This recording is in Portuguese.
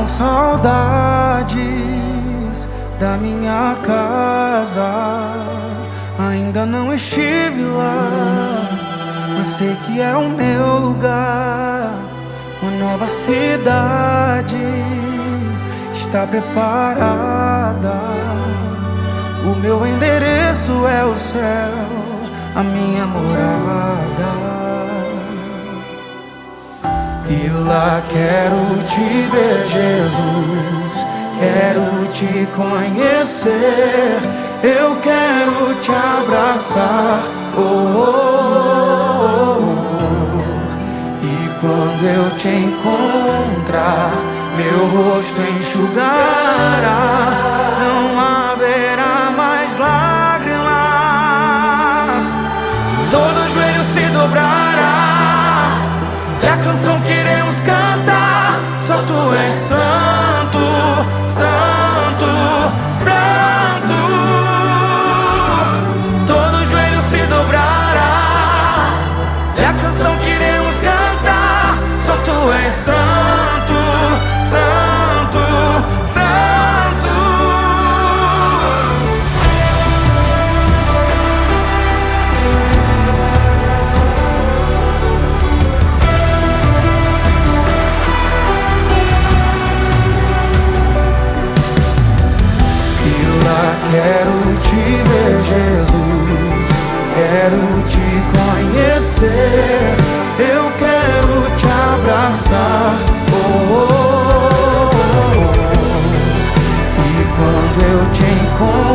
com saudades da minha casa. Ainda não estive lá, mas sei que é o meu lugar. Uma nova cidade está preparada. O meu endereço é o céu, a minha morada. E lá quero te ver, Jesus, quero te conhecer. Eu quero te abraçar, E quando eu te encontrar, meu rosto enxugará. Não haverá mais lágrimas, todo joelho se dobrará. É a canção que iremos cantar. Só tu és santo, santo, santo. Todo joelho se dobrará. É a canção que iremos cantar. Só tu és santo, santo, santo. Quero te ver, Jesus, quero te conhecer. Eu quero te abraçar, E quando eu te encontro,